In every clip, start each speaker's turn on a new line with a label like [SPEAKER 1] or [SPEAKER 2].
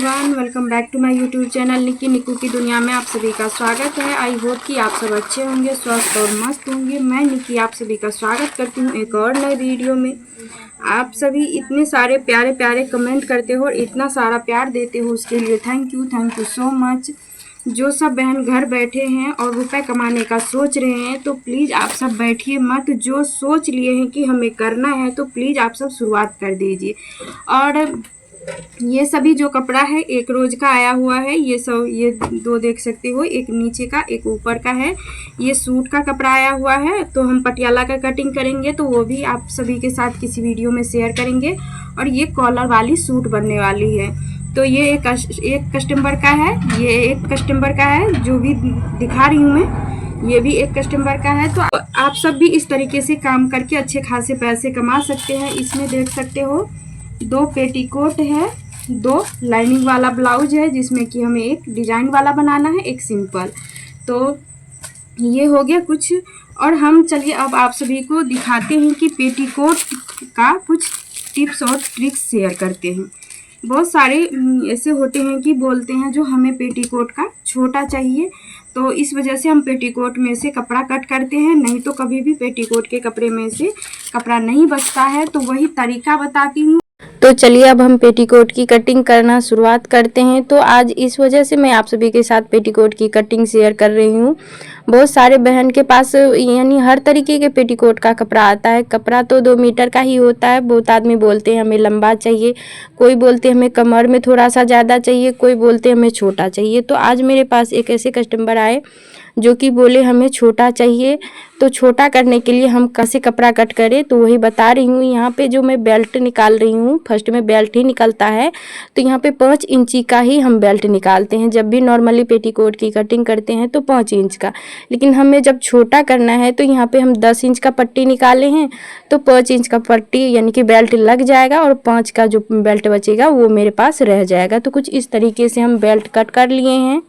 [SPEAKER 1] Everyone, welcome back to my YouTube channel Nikki Nikku की दुनिया में आप सभी का स्वागत है। आई होप कि आप सब अच्छे होंगे, स्वस्थ और मस्त होंगे। मैं निक्की आप सभी का स्वागत करती हूँ एक और नए वीडियो में। आप सभी इतने सारे प्यारे प्यारे कमेंट करते हो और इतना सारा प्यार देते हो, उसके लिए थैंक यू सो मच। जो सब बहन घर बैठे हैं और रुपए कमाने का सोच रहे हैं तो प्लीज़ आप सब बैठिए मत। जो सोच लिए हैं कि हमें करना है तो प्लीज़ आप सब शुरुआत कर दीजिए। और ये सभी जो कपड़ा है एक रोज का आया हुआ है। ये दो देख सकते हो, एक नीचे का एक ऊपर का है। ये सूट का कपड़ा आया हुआ है, तो हम पटियाला का कटिंग करेंगे तो वो भी आप सभी के साथ किसी वीडियो में शेयर करेंगे। और ये कॉलर वाली सूट बनने वाली है। तो ये एक कस्टमर का है, ये एक कस्टमर का है जो भी दिखा रही हूँ मैं, ये भी एक कस्टमर का है। तो आप सब भी इस तरीके से काम करके अच्छे खासे पैसे कमा सकते हैं। इसमें देख सकते हो 2 पेटीकोट है, 2 लाइनिंग वाला ब्लाउज है जिसमें कि हमें एक डिजाइन वाला बनाना है, एक सिंपल। तो ये हो गया कुछ। और हम चलिए अब आप सभी को दिखाते हैं कि पेटीकोट का कुछ टिप्स और ट्रिक्स शेयर करते हैं। बहुत सारे ऐसे होते हैं कि बोलते हैं जो हमें पेटीकोट का छोटा चाहिए, तो इस वजह से हम पेटीकोट में से कपड़ा कट करते हैं। नहीं तो कभी भी पेटीकोट के कपड़े में से कपड़ा नहीं बचता है। तो वही तरीका बताती हूँ। तो चलिए अब हम पेटीकोट की कटिंग करना शुरुआत करते हैं। तो आज इस वजह से मैं आप सभी के साथ पेटीकोट की कटिंग शेयर कर रही हूँ। बहुत सारे बहन के पास यानी हर तरीके के पेटीकोट का कपड़ा आता है। कपड़ा तो 2 मीटर का ही होता है। बहुत आदमी बोलते हैं हमें लंबा चाहिए, कोई बोलते हैं हमें कमर में थोड़ा सा ज़्यादा चाहिए, कोई बोलते हैं हमें छोटा चाहिए। तो आज मेरे पास एक ऐसे कस्टमर आए जो कि बोले हमें छोटा चाहिए। तो छोटा करने के लिए हम कैसे कपड़ा कट करें तो वही बता रही हूँ। यहाँ पे जो मैं बेल्ट निकाल रही हूँ, फर्स्ट में बेल्ट ही निकलता है। तो यहाँ पे 5 इंची का ही हम बेल्ट निकालते हैं। जब भी नॉर्मली पेटीकोट की कटिंग करते हैं तो 5 इंच का, लेकिन हमें जब छोटा करना है तो यहाँ पे हम 10 इंच का पट्टी निकाले हैं। तो 5 इंच का पट्टी यानी कि बेल्ट लग जाएगा और 5 का जो बेल्ट बचेगा वो मेरे पास रह जाएगा। तो कुछ इस तरीके से हम बेल्ट कट कर लिए हैं।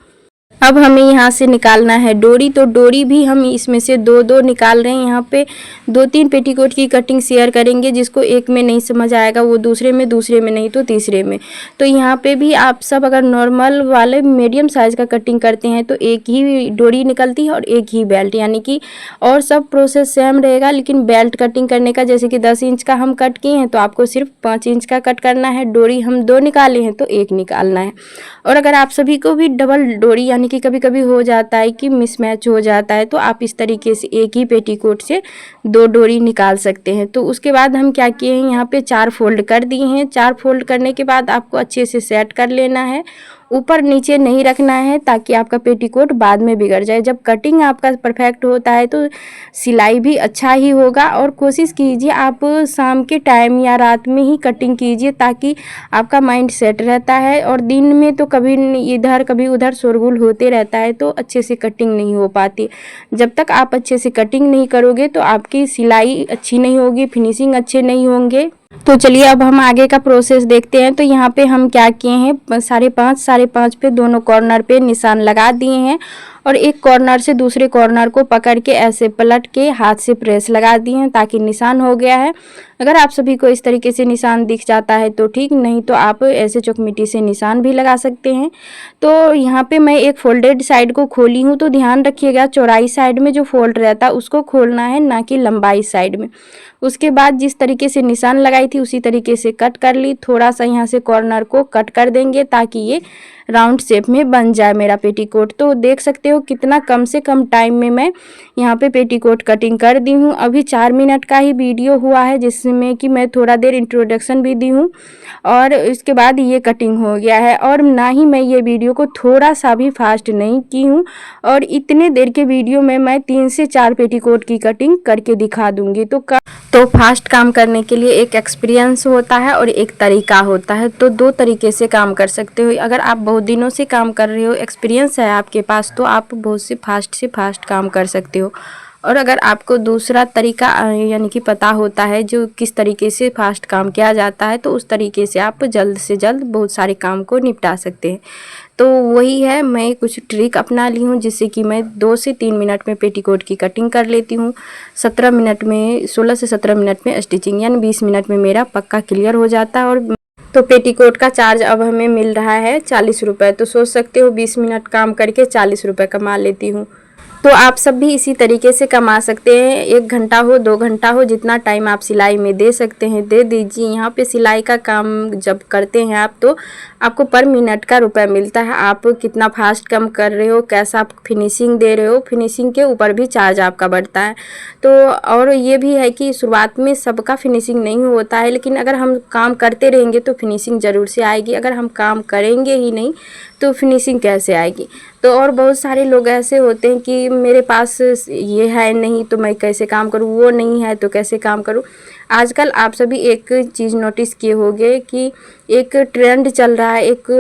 [SPEAKER 1] अब हमें यहाँ से निकालना है डोरी। तो डोरी भी हम इसमें से 2-2 निकाल रहे हैं। यहाँ पे 2-3 पेटीकोट की कटिंग शेयर करेंगे। जिसको एक में नहीं समझ आएगा वो दूसरे में नहीं तो तीसरे में। तो यहाँ पे भी आप सब अगर नॉर्मल वाले मीडियम साइज़ का कटिंग करते हैं तो एक ही डोरी निकलती है और एक ही बेल्ट, यानी कि और सब प्रोसेस सेम रहेगा। लेकिन बेल्ट कटिंग करने का जैसे कि 10 इंच का हम कट किए हैं तो आपको सिर्फ 5 इंच का कट करना है। डोरी हम 2 निकाले हैं तो 1 निकालना है। और अगर आप सभी को भी डबल डोरी यानी कि कभी कभी हो जाता है कि मिसमैच हो जाता है, तो आप इस तरीके से एक ही पेटीकोट से 2 डोरी निकाल सकते हैं। तो उसके बाद हम क्या किए हैं, यहाँ पे 4 फोल्ड कर दिए हैं। 4 फोल्ड करने के बाद आपको अच्छे से सेट कर लेना है। ऊपर नीचे नहीं रखना है ताकि आपका पेटीकोट बाद में बिगड़ जाए। जब कटिंग आपका परफेक्ट होता है तो सिलाई भी अच्छा ही होगा। और कोशिश कीजिए आप शाम के टाइम या रात में ही कटिंग कीजिए ताकि आपका माइंड सेट रहता है। और दिन में तो कभी इधर कभी उधर शोरगुल होते रहता है तो अच्छे से कटिंग नहीं हो पाती। जब तक आप अच्छे से कटिंग नहीं करोगे तो आपकी सिलाई अच्छी नहीं होगी, फिनिशिंग अच्छे नहीं होंगे। तो चलिए अब हम आगे का प्रोसेस देखते हैं। तो यहाँ पे हम क्या किए हैं, 5.5 पे दोनों कॉर्नर पे निशान लगा दिए हैं। और एक कॉर्नर से दूसरे कॉर्नर को पकड़ के ऐसे पलट के हाथ से प्रेस लगा दिए हैं ताकि निशान हो गया है। अगर आप सभी को इस तरीके से निशान दिख जाता है तो ठीक, नहीं तो आप ऐसे चौकमिट्टी से निशान भी लगा सकते हैं। तो यहाँ पे मैं एक फोल्डेड साइड को खोली हूँ। तो ध्यान रखिएगा चौड़ाई साइड में जो फोल्ड रहता है उसको खोलना है, ना कि लंबाई साइड में। उसके बाद जिस तरीके से निशान लगाई थी उसी तरीके से कट कर ली। थोड़ा सा यहाँ से कॉर्नर को कट कर देंगे ताकि ये राउंड शेप में बन जाए मेरा पेटीकोट। तो देख सकते हो कितना कम से कम टाइम में मैं यहाँ पे पेटीकोट कटिंग कर दी हूँ। अभी 4 मिनट का ही वीडियो हुआ है जिसमें कि मैं थोड़ा देर इंट्रोडक्शन भी दी हूँ और इसके बाद ये कटिंग हो गया है। और ना ही मैं ये वीडियो को थोड़ा सा भी फास्ट नहीं की हूँ। और इतने देर के वीडियो में मैं 3 से 4 पेटीकोट की कटिंग करके दिखा दूँगी। तो फास्ट काम करने के लिए एक एक्सपीरियंस होता है और एक तरीका होता है। तो 2 तरीके से काम कर सकते हो। अगर आप बहुत दिनों से काम कर रहे हो, एक्सपीरियंस है आपके पास, तो आप बहुत से फास्ट काम कर सकते हो। और अगर आपको दूसरा तरीका यानी कि पता होता है जो किस तरीके से फास्ट काम किया जाता है, तो उस तरीके से आप जल्द से जल्द बहुत सारे काम को निपटा सकते हैं। तो वही है, मैं कुछ ट्रिक अपना ली हूँ जिससे कि मैं 2 से 3 मिनट में पेटीकोट की कटिंग कर लेती हूँ। 16 से 17 मिनट में स्टिचिंग, यानी 20 मिनट में मेरा पक्का क्लियर हो जाता है। और तो पेटीकोट का चार्ज अब हमें मिल रहा है 40 रुपये। तो सोच सकते हो 20 मिनट काम करके 40 रुपये कमा लेती हूँ। तो आप सब भी इसी तरीके से कमा सकते हैं। 1 घंटा हो 2 घंटा हो, जितना टाइम आप सिलाई में दे सकते हैं दे दीजिए। यहाँ पे सिलाई का काम जब करते हैं आप तो आपको पर मिनट का रुपया मिलता है। आप कितना फास्ट काम कर रहे हो, कैसा आप फिनिशिंग दे रहे हो, फिनिशिंग के ऊपर भी चार्ज आपका बढ़ता है। तो और ये भी है कि शुरुआत में सबका फिनिशिंग नहीं होता है, लेकिन अगर हम काम करते रहेंगे तो फिनिशिंग ज़रूर से आएगी। अगर हम काम करेंगे ही नहीं तो फिनिशिंग कैसे आएगी। तो और बहुत सारे लोग ऐसे होते हैं कि मेरे पास ये है नहीं तो मैं कैसे काम करूँ, वो नहीं है तो कैसे काम करूँ। आजकल आप सभी एक चीज़ नोटिस किए होंगे कि एक ट्रेंड चल रहा है। एक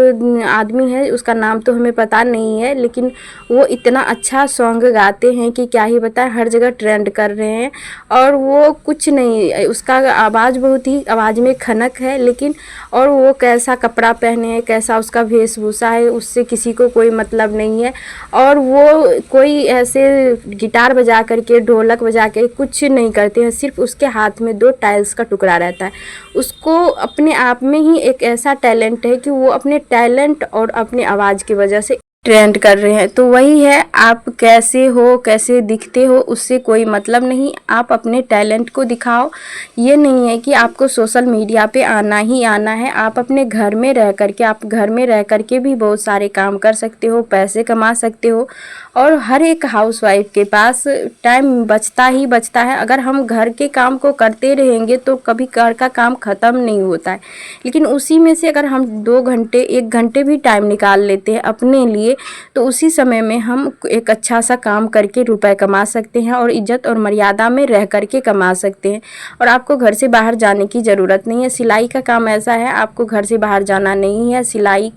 [SPEAKER 1] आदमी है, उसका नाम तो हमें पता नहीं है, लेकिन वो इतना अच्छा सॉन्ग गाते हैं कि क्या ही बताएं, हर जगह ट्रेंड कर रहे हैं। और वो कुछ नहीं, उसका आवाज़ बहुत ही आवाज़ में खनक है, लेकिन और वो कैसा कपड़ा पहने हैं, कैसा उसका वेशभूषा है, उससे किसी को कोई मतलब नहीं है। और वो कोई ऐसे गिटार बजा करके, ढोलक बजा के कुछ नहीं करते हैं, सिर्फ उसके हाथ में 2 टाइल्स का टुकड़ा रहता है। उसको अपने आप में ही एक ऐसा टैलेंट है कि वो अपने टैलेंट और अपनी आवाज़ की वजह से ट्रेंड कर रहे हैं। तो वही है, आप कैसे हो, कैसे दिखते हो, उससे कोई मतलब नहीं। आप अपने टैलेंट को दिखाओ। ये नहीं है कि आपको सोशल मीडिया पे आना ही आना है। आप अपने घर में रह करके, आप घर में रह करके भी बहुत सारे काम कर सकते हो, पैसे कमा सकते हो। और हर एक हाउसवाइफ के पास टाइम बचता ही बचता है। अगर हम घर के काम को करते रहेंगे तो कभी घर का काम ख़त्म नहीं होता है, लेकिन उसी में से अगर हम 2 घंटे 1 घंटे भी टाइम निकाल लेते हैं अपने लिए, तो उसी समय में हम एक अच्छा सा काम करके रुपए कमा सकते हैं और इज्जत और मर्यादा में रह करके कमा सकते हैं। और आपको घर से बाहर जाने की ज़रूरत नहीं है। सिलाई का काम ऐसा है, आपको घर से बाहर जाना नहीं है। सिलाई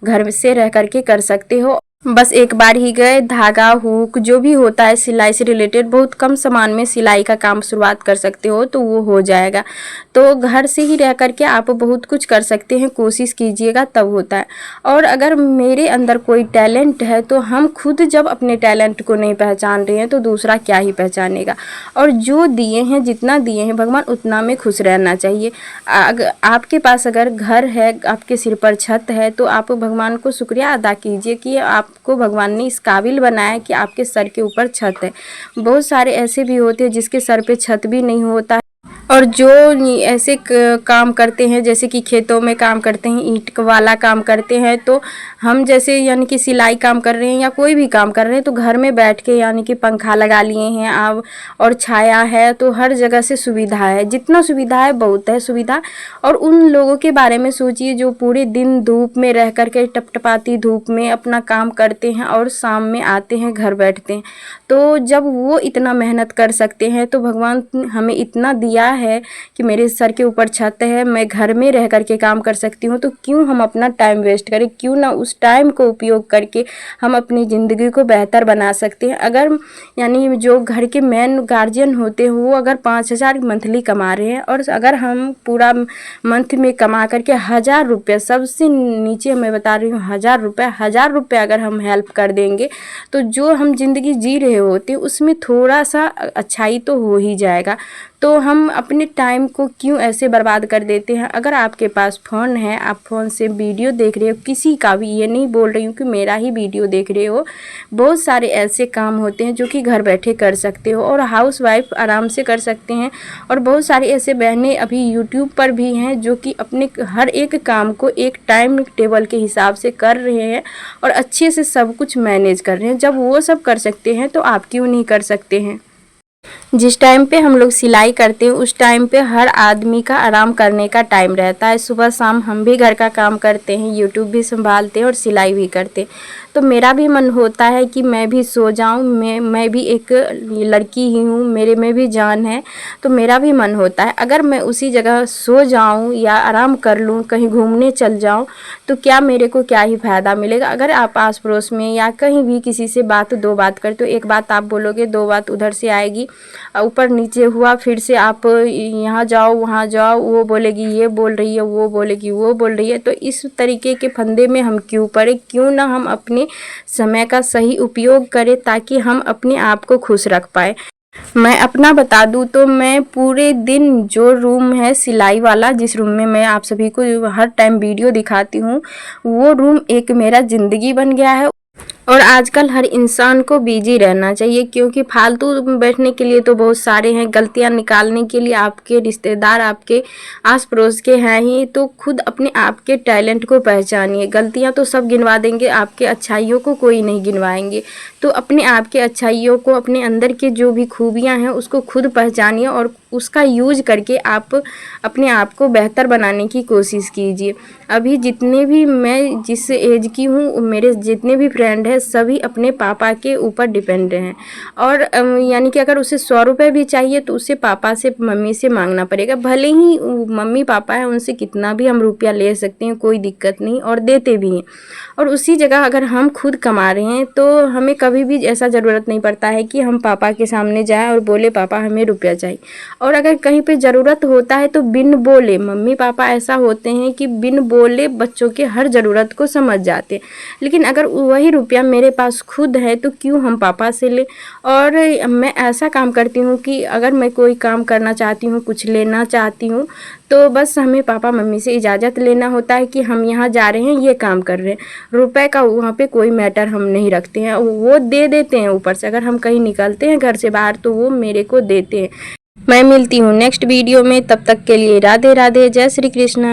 [SPEAKER 1] घर से रह करके कर सकते हो। बस एक बार ही गए, धागा, हुक जो भी होता है सिलाई से रिलेटेड, बहुत कम सामान में सिलाई का काम शुरुआत कर सकते हो तो वो हो जाएगा। तो घर से ही रह करके आप बहुत कुछ कर सकते हैं, कोशिश कीजिएगा तब होता है। और अगर मेरे अंदर कोई टैलेंट है तो हम खुद जब अपने टैलेंट को नहीं पहचान रहे हैं तो दूसरा क्या ही पहचानेगा। और जो दिए हैं, जितना दिए हैं भगवान, उतना में खुश रहना चाहिए। अगर आपके पास अगर घर है, आपके सिर पर छत है, तो आप भगवान को शुक्रिया अदा कीजिए कि आपको भगवान ने इस काबिल बनाया कि आपके सर के ऊपर छत है। बहुत सारे ऐसे भी होते हैं जिसके सर पे छत भी नहीं होता है। और जो ऐसे काम करते हैं, जैसे कि खेतों में काम करते हैं, ईंट वाला काम करते हैं, तो हम जैसे यानी कि सिलाई काम कर रहे हैं या कोई भी काम कर रहे हैं तो घर में बैठ के यानी कि पंखा लगा लिए हैं आप, और छाया है, तो हर जगह से सुविधा है। जितना सुविधा है बहुत है सुविधा। और उन लोगों के बारे में सोचिए जो पूरे दिन धूप में रह कर के, टपटपाती धूप में अपना काम करते हैं और शाम में आते हैं घर बैठते हैं। तो जब वो इतना मेहनत कर सकते हैं तो भगवान हमें इतना दिया है कि मेरे सर के ऊपर छत है, मैं घर में रह करके काम कर सकती हूँ, तो क्यों हम अपना टाइम वेस्ट करें। क्यों ना उस टाइम को उपयोग करके हम अपनी ज़िंदगी को बेहतर बना सकते हैं। अगर यानी जो घर के मेन गार्जियन होते हैं वो अगर 5,000 मंथली कमा रहे हैं, और अगर हम पूरा मंथ में कमा करके 1,000 रुपये, सबसे नीचे मैं बता रही हूँ 1,000 रुपये अगर हम हेल्प कर देंगे, तो जो हम ज़िंदगी जी रहे होते उसमें थोड़ा सा अच्छाई तो हो ही जाएगा। तो हम अपने टाइम को क्यों ऐसे बर्बाद कर देते हैं। अगर आपके पास फ़ोन है, आप फ़ोन से वीडियो देख रहे हो, किसी का भी, ये नहीं बोल रही हूँ कि मेरा ही वीडियो देख रहे हो, बहुत सारे ऐसे काम होते हैं जो कि घर बैठे कर सकते हो और हाउसवाइफ आराम से कर सकते हैं। और बहुत सारी ऐसे बहनें अभी यूट्यूब पर भी हैं जो कि अपने हर एक काम को एक टाइम टेबल के हिसाब से कर रहे हैं और अच्छे से सब कुछ मैनेज कर रहे हैं। जब वो सब कर सकते हैं तो आप क्यों नहीं कर सकते हैं। जिस टाइम पे हम लोग सिलाई करते हैं उस टाइम पे हर आदमी का आराम करने का टाइम रहता है। सुबह शाम हम भी घर का काम करते हैं, यूट्यूब भी संभालते हैं और सिलाई भी करते हैं। तो मेरा भी मन होता है कि मैं भी सो जाऊं। मैं भी एक लड़की ही हूँ, मेरे में भी जान है, तो मेरा भी मन होता है अगर मैं उसी जगह सो जाऊं या आराम कर लूं, कहीं घूमने चल जाऊं, तो क्या मेरे को क्या ही फ़ायदा मिलेगा। अगर आप आस पड़ोस में या कहीं भी किसी से दो बात करते हो, एक बात आप बोलोगे, 2 बात उधर से आएगी, ऊपर नीचे हुआ, फिर से आप यहाँ जाओ वहाँ जाओ, वो बोलेगी ये बोल रही है, वो बोलेगी वो बोल रही है। तो इस तरीके के फंदे में हम क्यों पड़े। क्यों ना हम अपने समय का सही उपयोग करें ताकि हम अपने आप को खुश रख पाए। मैं अपना बता दूँ तो मैं पूरे दिन जो रूम है सिलाई वाला, जिस रूम में मैं आप सभी को हर टाइम वीडियो दिखाती हूँ, वो रूम एक मेरा ज़िंदगी बन गया है। और आजकल हर इंसान को बिजी रहना चाहिए, क्योंकि फालतू बैठने के लिए तो बहुत सारे हैं, गलतियां निकालने के लिए आपके रिश्तेदार आपके आस पड़ोस के हैं ही। तो खुद अपने आप के टैलेंट को पहचानिए। गलतियां तो सब गिनवा देंगे, आपके अच्छाइयों को कोई नहीं गिनवाएंगे। तो अपने आप के अच्छाइयों को, अपने अंदर के जो भी खूबियां हैं उसको खुद पहचानिए और उसका यूज करके आप अपने आप को बेहतर बनाने की कोशिश कीजिए। अभी जितने भी मैं जिस एज की हूँ, मेरे जितने भी फ्रेंड हैं सभी अपने पापा के ऊपर डिपेंड हैं। और यानी कि अगर उसे 100 रुपये भी चाहिए तो उसे पापा से मम्मी से मांगना पड़ेगा। भले ही मम्मी पापा हैं, उनसे कितना भी हम रुपया ले सकते हैं, कोई दिक्कत नहीं, और देते भी हैं। और उसी जगह अगर हम खुद कमा रहे हैं तो हमें कभी भी ऐसा ज़रूरत नहीं पड़ता है कि हम पापा के सामने जाएं और बोले पापा हमें रुपया चाहिए। और अगर कहीं पे ज़रूरत होता है तो बिन बोले, मम्मी पापा ऐसा होते हैं कि बिन बोले बच्चों के हर ज़रूरत को समझ जाते हैं। लेकिन अगर वही रुपया मेरे पास खुद है तो क्यों हम पापा से लें। और मैं ऐसा काम करती हूँ कि अगर मैं कोई काम करना चाहती हूँ, कुछ लेना चाहती हूँ, तो बस हमें पापा मम्मी से इजाज़त लेना होता है कि हम यहाँ जा रहे हैं, ये काम कर रहे हैं। रुपए का वहाँ पे कोई मैटर हम नहीं रखते हैं, वो दे देते हैं। ऊपर से अगर हम कहीं निकलते हैं घर से बाहर तो वो मेरे को देते हैं। मैं मिलती हूँ नेक्स्ट वीडियो में, तब तक के लिए राधे राधे, जय श्री कृष्ण।